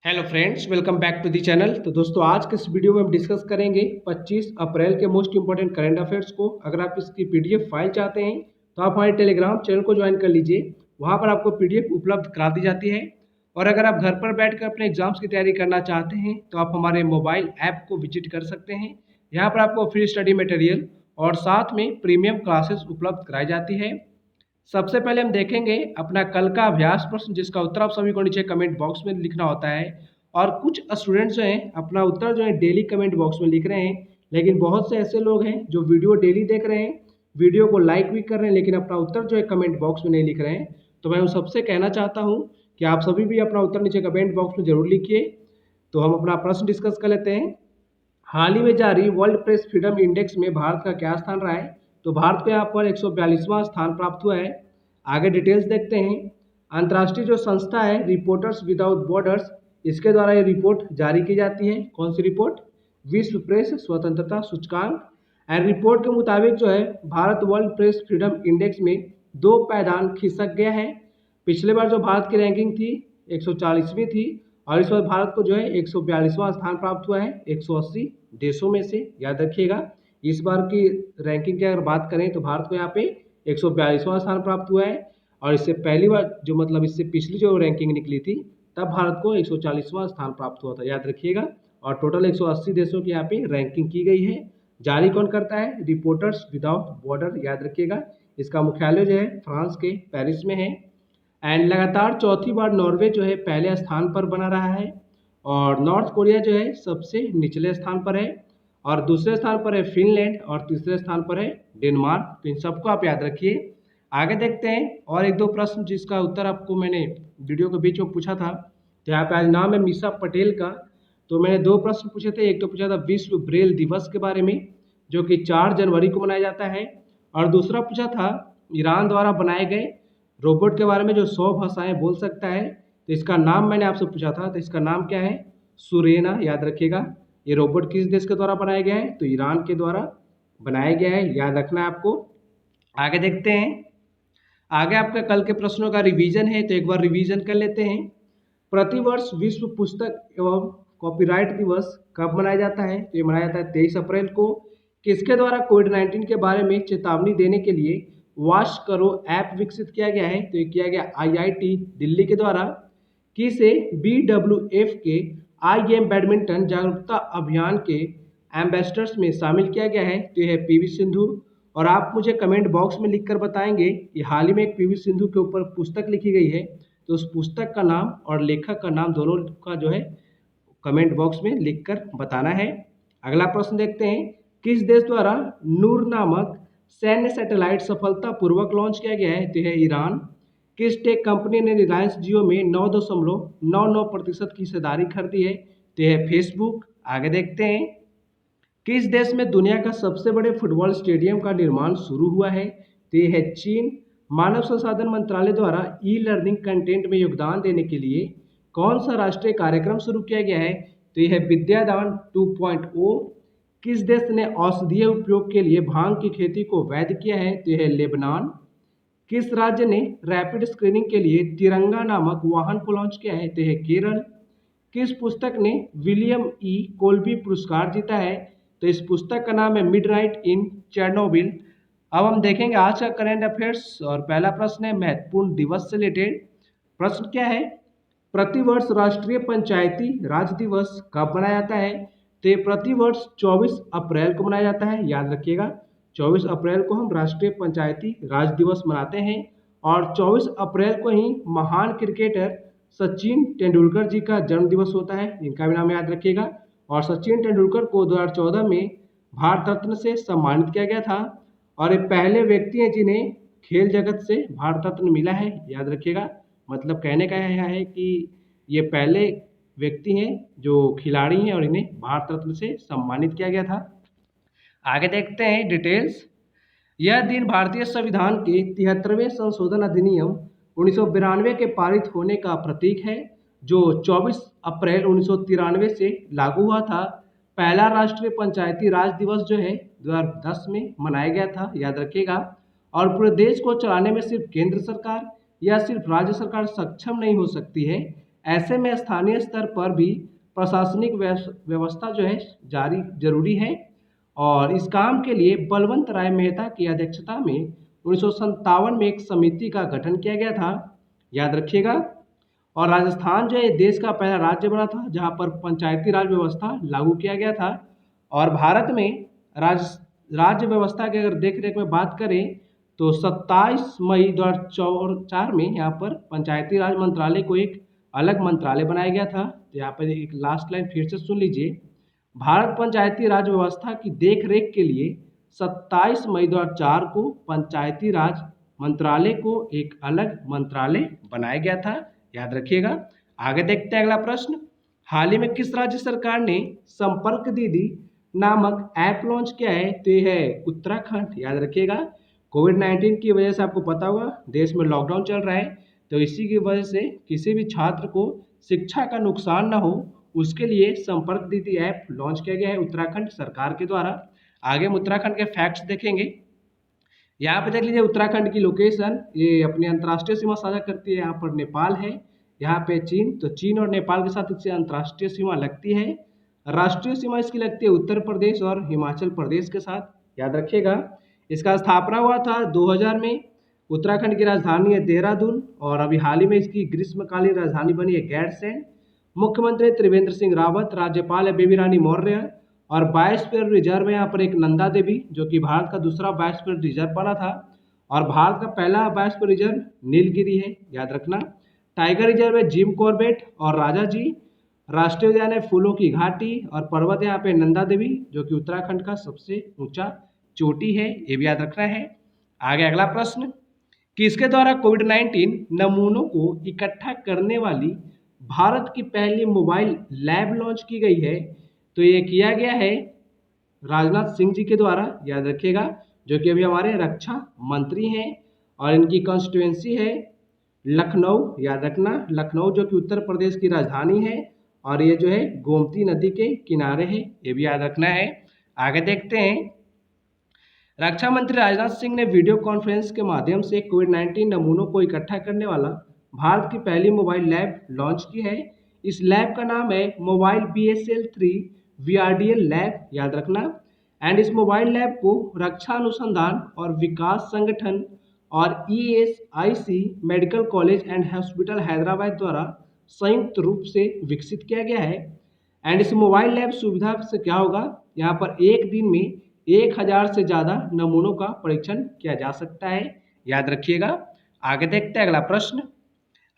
Hello friends, welcome back to the channel. तो दोस्तों, आज के इस वीडियो में हम डिस्कस करेंगे 25 अप्रैल के मोस्ट इंपॉर्टेंट करंट अफेयर्स को। अगर आप इसकी पीडीएफ फाइल चाहते हैं तो आप हमारे टेलीग्राम चैनल को ज्वाइन कर लीजिए। वहां पर आपको पीडीएफ उपलब्ध करा दी जाती है। और अगर आप घर पर बैठकर अपने एग्जाम्स की तैयारी करना चाहते हैं तो आप हमारे मोबाइल ऐप को विजिट कर सकते हैं। यहाँ पर आपको फ्री स्टडी मटेरियल और साथ में प्रीमियम क्लासेस उपलब्ध कराई जाती है। सबसे पहले हम देखेंगे अपना कल का अभ्यास प्रश्न, जिसका उत्तर आप सभी को नीचे कमेंट बॉक्स में लिखना होता है। और कुछ स्टूडेंट्स जो हैं अपना उत्तर जो है डेली कमेंट बॉक्स में लिख रहे हैं, लेकिन बहुत से ऐसे लोग हैं जो वीडियो डेली देख रहे हैं, वीडियो को लाइक भी कर रहे हैं, लेकिन अपना उत्तर जो है कमेंट बॉक्स में नहीं लिख रहे हैं। तो मैं उन सबसे कहना चाहता हूँ कि आप सभी भी अपना उत्तर नीचे कमेंट बॉक्स में जरूर लिखिए। तो हम अपना प्रश्न डिस्कस कर लेते हैं। हाल ही में जारी वर्ल्ड प्रेस फ्रीडम इंडेक्स में भारत का क्या स्थान रहा है? तो भारत को यहाँ पर 142वां स्थान प्राप्त हुआ है। आगे डिटेल्स देखते हैं। अंतर्राष्ट्रीय जो संस्था है रिपोर्टर्स विदाउट बॉर्डर्स, इसके द्वारा ये रिपोर्ट जारी की जाती है। कौन सी रिपोर्ट? विश्व प्रेस स्वतंत्रता सूचकांक। एंड रिपोर्ट के मुताबिक जो है Bharat world press freedom index में 2 पायदान खिसक गया है। पिछले बार जो भारत की रैंकिंग थी 140वीं थी, और इस बार भारत को जो है 142वां स्थान प्राप्त हुआ है 180 देशों में से। याद रखिएगा, इस बार की रैंकिंग की अगर बात करें तो भारत को यहाँ पे 142वां स्थान प्राप्त हुआ है। और इससे पहली बार जो मतलब इससे पिछली जो रैंकिंग निकली थी तब भारत को 140वां स्थान प्राप्त हुआ था। याद रखिएगा। और टोटल 180 देशों की यहाँ पे रैंकिंग की गई है। जारी कौन करता है? Reporters without border. याद रखिएगा, इसका मुख्यालय जो है फ्रांस के पेरिस में है। एंड लगातार चौथी बार नॉर्वे जो है पहले स्थान पर बना रहा है, और नॉर्थ कोरिया जो है सबसे निचले स्थान पर है, और दूसरे स्थान पर है फिनलैंड, और तीसरे स्थान पर है डेनमार्क। तो इन सबको आप याद रखिए। आगे देखते हैं और एक दो प्रश्न जिसका उत्तर आपको मैंने वीडियो के बीच में पूछा था। तो यहाँ पे आज नाम है मीसा पटेल का। तो मैंने 2 प्रश्न पूछे थे। एक तो पूछा था विश्व ब्रेल दिवस के बारे में, जो कि 4 जनवरी को मनाया जाता है। और दूसरा पूछा था ईरान द्वारा बनाए गए रोबोट के बारे में जो 100 भाषाएं बोल सकता है। तो इसका नाम मैंने आपसे पूछा था, तो इसका नाम क्या है? सुरेना। याद रखिएगा। ये रोबोट किस देश के द्वारा बनाया गया है? तो ईरान के द्वारा बनाया गया है। याद रखना है आपको। आगे देखते हैं। आगे आपका कल के प्रश्नों का रिवीजन है, तो एक बार रिवीजन कर लेते हैं। प्रतिवर्ष विश्व पुस्तक एवं कॉपीराइट दिवस कब मनाया जाता है? तो ये मनाया जाता है 23 अप्रैल को। किसके द्वारा कोविड-19 के बारे में चेतावनी देने के लिए वॉश करो ऐप विकसित किया गया है? तो ये किया गया आईआईटी दिल्ली के द्वारा। किसे बीडब्ल्यूएफ के आईएम बैडमिंटन जागरूकता अभियान के एम्बेसडर्स में शामिल किया गया है? तो यह है पीवी सिंधु। और आप मुझे कमेंट बॉक्स में लिखकर बताएंगे कि हाल ही में एक पीवी सिंधु के ऊपर पुस्तक लिखी गई है, तो उस पुस्तक का नाम और लेखक का नाम दोनों का जो है कमेंट बॉक्स में लिखकर बताना है। अगला प्रश्न देखते हैं। किस देश द्वारा नूर नामक सैन्य सैटेलाइट सफलतापूर्वक लॉन्च किया गया है? तो है ईरान। किस टेक कंपनी ने रिलायंस जियो में 9.99% की हिस्सेदारी खरीदी है? तो है फेसबुक। आगे देखते हैं। किस देश में दुनिया का सबसे बड़े फुटबॉल स्टेडियम का निर्माण शुरू हुआ है? तो ये है चीन। मानव संसाधन मंत्रालय द्वारा ई लर्निंग कंटेंट में योगदान देने के लिए कौन सा राष्ट्रीय कार्यक्रम शुरू किया गया है? तो यह है विद्यादान 2.0। किस देश ने औषधीय उपयोग के लिए भांग की खेती को वैध किया है? तो यह है लेबनान। किस राज्य ने रैपिड स्क्रीनिंग के लिए तिरंगा नामक वाहन को लॉन्च किया है? तो यह है केरल। किस पुस्तक ने विलियम ई कोल्बी पुरस्कार जीता है? तो इस पुस्तक का नाम है मिडनाइट इन चेरनोबिल। अब हम देखेंगे आज का करंट अफेयर्स, और पहला प्रश्न है महत्वपूर्ण दिवस से रिलेटेड। प्रश्न क्या है? प्रतिवर्ष राष्ट्रीय पंचायती राज दिवस कब मनाया जाता है? तो ये प्रतिवर्ष 24 अप्रैल को मनाया जाता है। याद रखिएगा, 24 अप्रैल को हम राष्ट्रीय पंचायती राज दिवस मनाते हैं। और 24 अप्रैल को ही महान क्रिकेटर सचिन तेंदुलकर जी का जन्म दिवस होता है, इनका भी नाम याद रखिएगा। और सचिन तेंदुलकर को 2014 में भारत रत्न से सम्मानित किया गया था, और ये पहले व्यक्ति हैं जिन्हें खेल जगत से भारत रत्न मिला है। याद रखिएगा, मतलब कहने का यह है कि ये पहले व्यक्ति हैं जो खिलाड़ी हैं और इन्हें भारत रत्न से सम्मानित किया गया था। आगे देखते हैं डिटेल्स। यह दिन भारतीय संविधान के 73वें संशोधन अधिनियम 1992 के पारित होने का प्रतीक है, जो 24 अप्रैल 1993 से लागू हुआ था। पहला राष्ट्रीय पंचायती राज दिवस जो है 2010 में मनाया गया था। याद रखिएगा। और पूरे देश को चलाने में सिर्फ केंद्र सरकार या सिर्फ राज्य सरकार सक्षम नहीं हो सकती है, ऐसे में स्थानीय स्तर पर भी प्रशासनिक व्यवस्था जो है जारी जरूरी है। और इस काम के लिए बलवंत राय मेहता की अध्यक्षता में 1957 में एक समिति का गठन किया गया था, याद रखिएगा। और राजस्थान जो है देश का पहला राज्य बना था जहां पर पंचायती राज व्यवस्था लागू किया गया था। और भारत में राज्य व्यवस्था के अगर देख रेख में बात करें तो 27 मई 2004 में यहाँ पर पंचायती राज मंत्रालय को एक अलग मंत्रालय बनाया गया था। तो यहाँ पर एक लास्ट लाइन फिर से सुन लीजिए, भारत पंचायती राज व्यवस्था की देख रेख के लिए 27 मई 2004 को पंचायती राज मंत्रालय को एक अलग मंत्रालय बनाया गया था, याद रखिएगा। आगे देखते हैं अगला प्रश्न, हाल ही में किस राज्य सरकार ने संपर्क दीदी नामक ऐप लॉन्च किया है? तो ये है उत्तराखंड, याद रखिएगा। कोविड-19 की वजह से आपको पता होगा देश में लॉकडाउन चल रहा है, तो इसी की वजह से किसी भी छात्र को शिक्षा का नुकसान ना हो उसके लिए संपर्क दीदी ऐप लॉन्च किया गया है उत्तराखंड सरकार के द्वारा। आगे हम उत्तराखंड के फैक्ट्स देखेंगे। यहाँ पे देख लीजिए उत्तराखंड की लोकेशन, ये अपनी अंतर्राष्ट्रीय सीमा साझा करती है। यहाँ पर नेपाल है, यहाँ पे चीन, तो चीन और नेपाल के साथ इससे अंतर्राष्ट्रीय सीमा लगती है। राष्ट्रीय सीमा इसकी लगती है उत्तर प्रदेश और हिमाचल प्रदेश के साथ, याद रखिएगा। इसका स्थापना हुआ था 2000 में। उत्तराखंड की राजधानी है देहरादून और अभी हाल ही में इसकी ग्रीष्मकालीन राजधानी बनी है गैरसैंण। मुख्यमंत्री त्रिवेंद्र सिंह रावत, राज्यपाल है बेबी रानी मौर्य और बायोस्फीयर रिजर्व है यहाँ पर एक नंदा देवी, जो कि भारत का दूसरा बायोस्फीयर रिजर्व बना था। और भारत का पहला बायोस्फीयर रिजर्व नीलगिरी है, याद रखना। टाइगर रिजर्व है जिम कॉर्बेट और राजा जी। राष्ट्रीय उद्यान है फूलों की घाटी और पर्वत है यहाँ पे नंदा देवी, जो कि उत्तराखंड का सबसे ऊंचा चोटी है, ये भी याद रखना है। आगे अगला प्रश्न, किसके द्वारा कोविड-19 नमूनों को इकट्ठा करने वाली भारत की पहली मोबाइल लैब लॉन्च की गई है? तो ये किया गया है राजनाथ सिंह जी के द्वारा, याद रखिएगा, जो कि अभी हमारे रक्षा मंत्री हैं। और इनकी कॉन्स्टिट्यूएंसी है लखनऊ, याद रखना, लखनऊ जो कि उत्तर प्रदेश की राजधानी है और ये जो है गोमती नदी के किनारे है, ये भी याद रखना है। आगे देखते हैं, रक्षा मंत्री राजनाथ सिंह ने वीडियो कॉन्फ्रेंस के माध्यम से कोविड-19 नमूनों को इकट्ठा करने वाला भारत की पहली मोबाइल लैब लॉन्च की है। इस लैब का नाम है मोबाइल BSL-3 VRDL लैब, याद रखना। एंड इस मोबाइल लैब को रक्षा अनुसंधान और विकास संगठन और ESIC medical college and hospital Hyderabad द्वारा संयुक्त रूप से विकसित किया गया है। एंड इस मोबाइल लैब सुविधा से क्या होगा, यहाँ पर एक दिन में 1000 से ज़्यादा नमूनों का परीक्षण किया जा सकता है, याद रखिएगा। आगे देखते हैं अगला प्रश्न,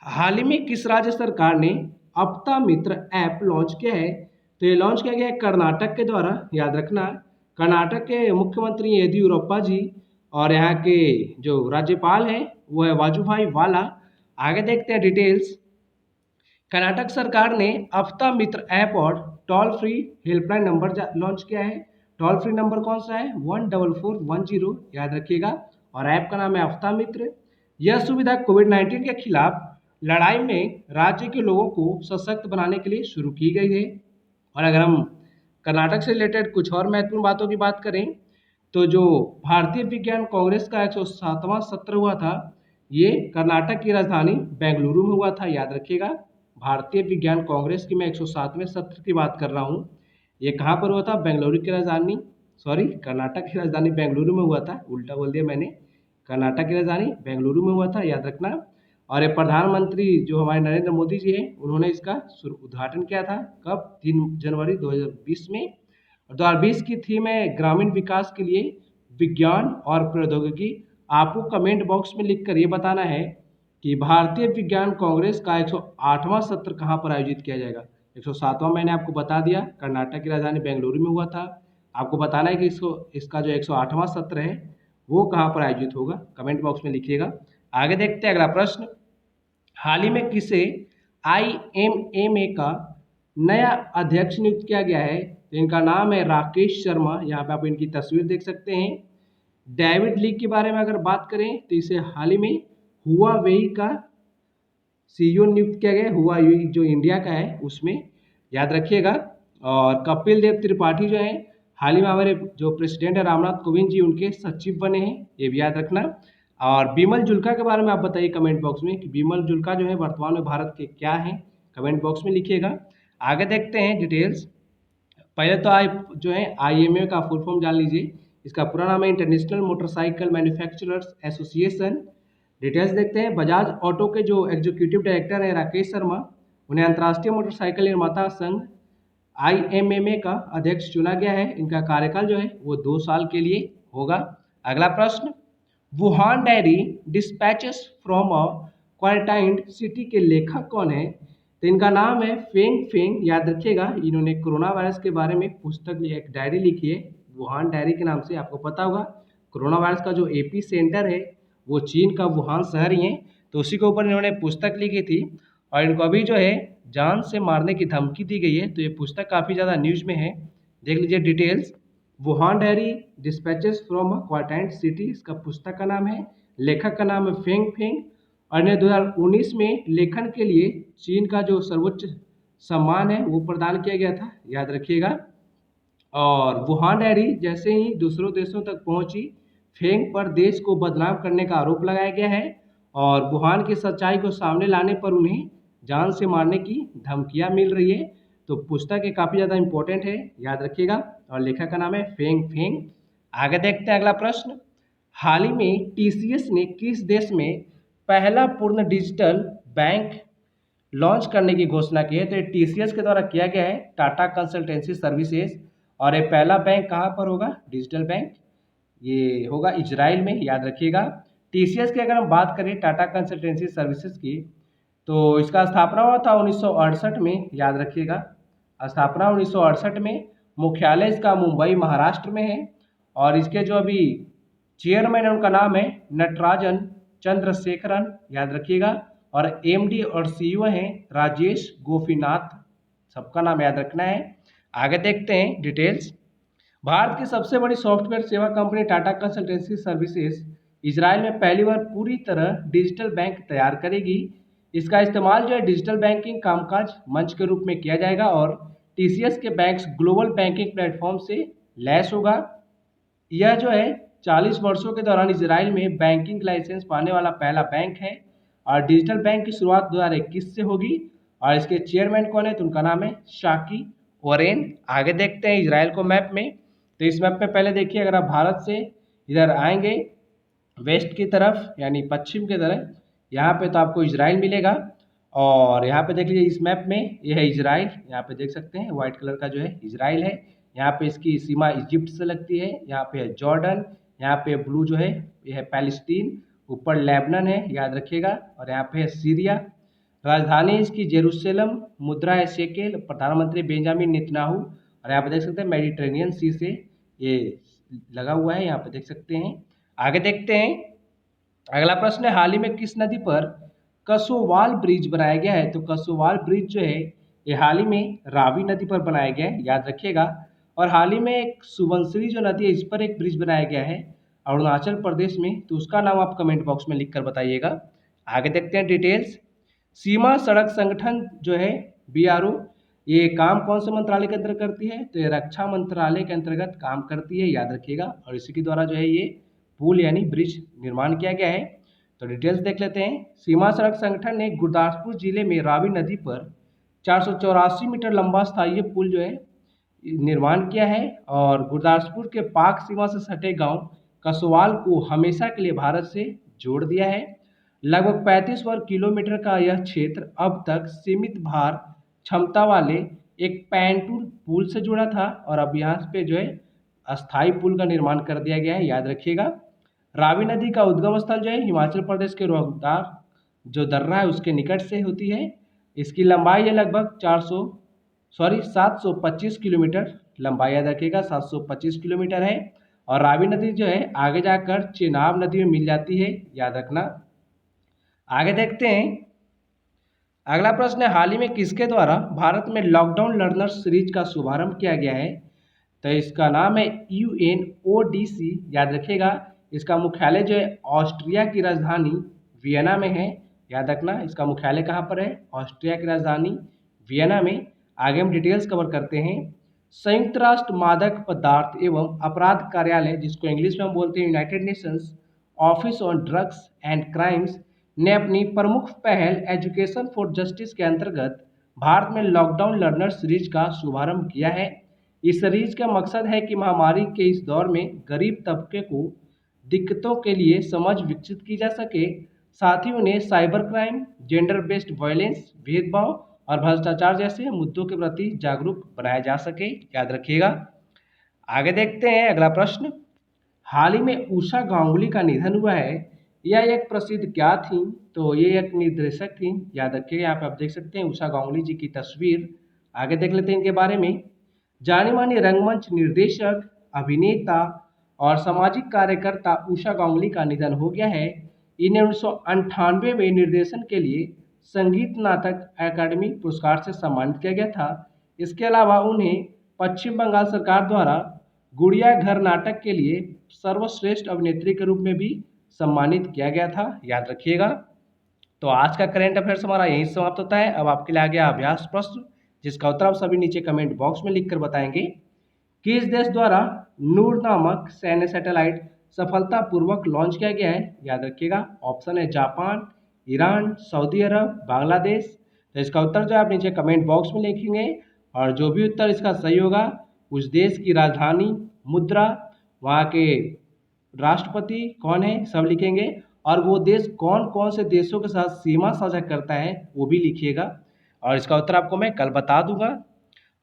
हाल ही में किस राज्य सरकार ने अपता मित्र ऐप लॉन्च किया है? तो ये लॉन्च किया गया है कर्नाटक के द्वारा, याद रखना। कर्नाटक के मुख्यमंत्री येदियुरप्पा जी और यहाँ के जो राज्यपाल हैं वो है वाजुभाई वाला। आगे देखते हैं डिटेल्स, कर्नाटक सरकार ने अपता मित्र ऐप और toll free helpline number launch किया है। टोल फ्री नंबर कौन सा है? 14410, याद रखिएगा। और ऐप का नाम है अपता मित्र। यह सुविधा कोविड-19 के खिलाफ लड़ाई में राज्य के लोगों को सशक्त बनाने के लिए शुरू की गई है। और अगर हम कर्नाटक से रिलेटेड कुछ और महत्वपूर्ण बातों की बात करें तो जो भारतीय विज्ञान कांग्रेस का 107वां सत्र हुआ था, ये कर्नाटक की राजधानी बेंगलुरु में हुआ था, याद रखिएगा। भारतीय विज्ञान कांग्रेस की मैं 107वें सत्र की बात कर रहा हूँ। ये कहाँ पर हुआ था? बेंगलुरु की राजधानी, सॉरी कर्नाटक की राजधानी बेंगलुरु में हुआ था, उल्टा बोल दिया मैंने। कर्नाटक की राजधानी बेंगलुरु में हुआ था, याद रखना। और ये प्रधानमंत्री जो हमारे नरेंद्र मोदी जी हैं उन्होंने इसका उद्घाटन किया था, कब? 3 जनवरी 2020 में। और 2020 की थीम है ग्रामीण विकास के लिए विज्ञान और प्रौद्योगिकी। आपको कमेंट बॉक्स में लिखकर ये बताना है कि भारतीय विज्ञान कांग्रेस का 108वां सत्र कहाँ पर आयोजित किया जाएगा। 107वां मैंने आपको बता दिया, कर्नाटक की राजधानी बेंगलुरु में हुआ था। आपको बताना है कि इसका जो 108वां सत्र है वो कहाँ पर आयोजित होगा, कमेंट बॉक्स में लिखिएगा। आगे देखते हैं अगला प्रश्न, हाल ही में किसे IMMA का नया अध्यक्ष नियुक्त किया गया है? तो इनका नाम है राकेश शर्मा, यहाँ पे आप इनकी तस्वीर देख सकते हैं। डेविड ली के बारे में अगर बात करें तो इसे हाल ही में हुआवेई का CEO नियुक्त किया गया, हुआवेई जो इंडिया का है उसमें, याद रखिएगा। और कपिल देव त्रिपाठी जो है हाल ही में हमारे जो प्रेसिडेंट है रामनाथ कोविंद जी उनके सचिव बने हैं, ये भी याद रखना। और बिमल जुल्का के बारे में आप बताइए कमेंट बॉक्स में कि बिमल जुल्का जो है वर्तमान में भारत के क्या हैं, कमेंट बॉक्स में लिखिएगा। आगे देखते हैं डिटेल्स। पहले तो आप जो है IMA का फुल फॉर्म जान लीजिए। इसका पूरा नाम है international motorcycle manufacturers association. Details देखते हैं। बजाज ऑटो के जो एग्जीक्यूटिव डायरेक्टर हैं राकेश शर्मा, उन्हें अंतर्राष्ट्रीय मोटरसाइकिल निर्माता संघ IMMA का अध्यक्ष चुना गया है। इनका कार्यकाल जो है वो 2 साल के लिए होगा। अगला प्रश्न, Wuhan diary dispatches from a quarantined city के लेखक कौन है? तो इनका नाम है फेंग फेंग, याद रखिएगा। इन्होंने कोरोना वायरस के बारे में पुस्तक एक डायरी लिखी है वुहान डायरी के नाम से। आपको पता होगा कोरोना वायरस का जो एपी सेंटर है वो चीन का वुहान शहर ही है, तो उसी के ऊपर इन्होंने पुस्तक लिखी थी और इनको अभी जो है जान से मारने की धमकी दी गई है। तो ये पुस्तक काफ़ी ज़्यादा न्यूज में है, देख लीजिए details. Wuhan diary dispatches from a quarantine city, इसका पुस्तक का नाम है। लेखक का नाम है फेंग फेंग और इन्हें 2019 में लेखन के लिए चीन का जो सर्वोच्च सम्मान है वो प्रदान किया गया था, याद रखिएगा। और वुहान डायरी जैसे ही दूसरों देशों तक पहुंची, फेंग पर देश को बदनाम करने का आरोप लगाया गया है और वुहान की सच्चाई को सामने लाने पर उन्हें जान से मारने की धमकियां मिल रही है। तो पुस्तक ये काफ़ी ज़्यादा इंपॉर्टेंट है, याद रखिएगा। और लेखक का नाम है फेंग फेंग। आगे देखते हैं अगला प्रश्न। हाल ही में TCS ने किस देश में पहला पूर्ण डिजिटल बैंक लॉन्च करने की घोषणा की है? तो ये TCS के द्वारा किया गया है, टाटा कंसल्टेंसी सर्विसेज। और ये पहला बैंक कहाँ पर होगा? डिजिटल बैंक ये होगा इजराइल में, याद रखिएगा। TCS की अगर हम बात करें टाटा कंसल्टेंसी सर्विसेज की, तो इसका स्थापना हुआ था 1968 में, याद रखिएगा। स्थापना 1968 में। मुख्यालय इसका मुंबई महाराष्ट्र में है और इसके जो अभी चेयरमैन है उनका नाम है नटराजन चंद्रशेखरन, याद रखिएगा। और MD और CEO हैं राजेश गोपीनाथ, सबका नाम याद रखना है। आगे देखते हैं डिटेल्स। भारत की सबसे बड़ी सॉफ्टवेयर सेवा company Tata consultancy services Israel में पहली बार पूरी तरह डिजिटल बैंक तैयार करेगी। इसका इस्तेमाल जो है डिजिटल बैंकिंग कामकाज मंच के रूप में किया जाएगा और TCS के बैंक्स ग्लोबल बैंकिंग प्लेटफॉर्म से लैस होगा। यह जो है 40 वर्षों के दौरान इजराइल में बैंकिंग लाइसेंस पाने वाला पहला बैंक है और डिजिटल बैंक की शुरुआत 2021 से होगी। और इसके चेयरमैन कौन है? तो उनका नाम है शाकी ओरेन। आगे देखते हैं इजराइल को मैप में। तो इस मैप में पहले देखिए, अगर आप भारत से इधर आएंगे वेस्ट की तरफ यानी पश्चिम की तरफ, यहाँ पे तो आपको इजराइल मिलेगा। और यहाँ पे देख लीजिए इस मैप में ये है इजराइल, यहाँ पे देख सकते हैं व्हाइट कलर का जो है इजराइल है। यहाँ पे इसकी सीमा इजिप्ट से लगती है, यहाँ पे है जॉर्डन, यहाँ पे ब्लू जो है ये है पैलेस्टीन, ऊपर लेबनान है, याद रखिएगा। और यहाँ पे है सीरिया। राजधानी इसकी जेरूसलम, मुद्रा है शेकेल, प्रधानमंत्री बेंजामिन नेतन्याहू। और यहाँ पे देख सकते हैं मेडिटेरेनियन सी से ये लगा हुआ है, यहाँ पे देख सकते हैं। आगे देखते हैं अगला प्रश्न है, हाल ही में किस नदी पर कसोवाल ब्रिज बनाया गया है? तो कसोवाल ब्रिज जो है ये हाल ही में रावी नदी पर बनाया गया है, याद रखिएगा। और हाल ही में एक सुबनसिरी जो नदी है इस पर एक ब्रिज बनाया गया है अरुणाचल प्रदेश में, तो उसका नाम आप कमेंट बॉक्स में लिख कर बताइएगा। आगे देखते हैं डिटेल्स। सीमा सड़क संगठन जो है BRO, ये काम कौन से मंत्रालय के अंतर्गत करती है? तो ये रक्षा मंत्रालय के अंतर्गत काम करती है, याद रखिएगा। और इसी के द्वारा जो है ये पुल यानी ब्रिज निर्माण किया गया है। तो डिटेल्स देख लेते हैं। सीमा सड़क संगठन ने गुरदासपुर जिले में रावी नदी पर 484 मीटर लंबा स्थायी पुल जो है निर्माण किया है और गुरदासपुर के पाक सीमा से सटे गांव कसोवाल को हमेशा के लिए भारत से जोड़ दिया है। लगभग 35 वर्ग किलोमीटर का यह क्षेत्र अब तक सीमित भार क्षमता वाले एक पैंटून पुल से जुड़ा था और अब यहाँ पे जो है अस्थाई पुल का निर्माण कर दिया गया है, याद रखिएगा। रावी नदी का उद्गम स्थल जो है हिमाचल प्रदेश के रोहतांग जो दर्रा है उसके निकट से होती है। इसकी लंबाई है लगभग 725 किलोमीटर लंबाई, याद रखिएगा 725 किलोमीटर है। और रावी नदी जो है आगे जाकर चेनाब नदी में मिल जाती है, याद रखना। आगे देखते हैं अगला प्रश्न है, हाल ही में किसके द्वारा भारत में लॉकडाउन लर्नर्स सीरीज का शुभारंभ किया गया है? तो इसका नाम है UNODC, याद रखिएगा। इसका मुख्यालय जो है ऑस्ट्रिया की राजधानी वियना में है, याद रखना। इसका मुख्यालय कहाँ पर है? ऑस्ट्रिया की राजधानी वियना में। आगे हम डिटेल्स कवर करते हैं। संयुक्त राष्ट्र मादक पदार्थ एवं अपराध कार्यालय, जिसको इंग्लिश में हम बोलते हैं United Nations office on drugs and crimes, ने अपनी प्रमुख पहल एजुकेशन फॉर जस्टिस के अंतर्गत भारत में लॉकडाउन लर्नर सीरीज का शुभारंभ किया है। इस सीरीज का मकसद है कि महामारी के इस दौर में गरीब तबके को दिक्कतों के लिए समझ विकसित की जा सके, साथ ही उन्हें cyber crime, gender based violence, भेदभाव और भ्रष्टाचार जैसे मुद्दों के प्रति जागरूक बनाया जा सके। याद रखिएगा। आगे देखते हैं अगला प्रश्न। हाल ही में उषा गांगुली का निधन हुआ है। यह एक प्रसिद्ध क्या थी? तो ये एक निर्देशक थी। याद रखिएगा। यहाँ पे आप देख सकते हैं उषा गांगुली जी की तस्वीर। आगे देख लेते हैं इनके बारे में। जानी मानी रंगमंच निर्देशक, अभिनेता और सामाजिक कार्यकर्ता उषा गांगुली का निधन हो गया है। इन्हें 1998 में निर्देशन के लिए संगीत नाटक अकादमी पुरस्कार से सम्मानित किया गया था। इसके अलावा उन्हें पश्चिम बंगाल सरकार द्वारा गुड़िया घर नाटक के लिए सर्वश्रेष्ठ अभिनेत्री के रूप में भी सम्मानित किया गया था। याद रखिएगा। तो आज का करंट अफेयर्स हमारा यहीं समाप्त होता है। अब आपके लिए आ गया अभ्यास प्रश्न, जिसका उत्तर आप सभी नीचे कमेंट बॉक्स में लिखकर बताएंगे। किस देश द्वारा नूर नामक सैन्य सैटेलाइट सफलतापूर्वक लॉन्च किया गया है? याद रखिएगा। ऑप्शन है जापान, ईरान, सऊदी अरब, बांग्लादेश। तो इसका उत्तर जो आप नीचे कमेंट बॉक्स में लिखेंगे और जो भी उत्तर इसका सही होगा उस देश की राजधानी, मुद्रा, वहाँ के राष्ट्रपति कौन है, सब लिखेंगे। और वो देश कौन कौन से देशों के साथ सीमा साझा करता है वो भी लिखिएगा। और इसका उत्तर आपको मैं कल बता दूंगा।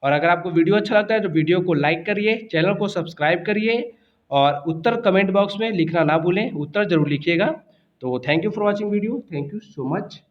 और अगर आपको वीडियो अच्छा लगता है तो वीडियो को लाइक करिए, चैनल को सब्सक्राइब करिए और उत्तर कमेंट बॉक्स में लिखना ना भूलें। उत्तर जरूर लिखिएगा। तो thank you for watching video. Thank you so much.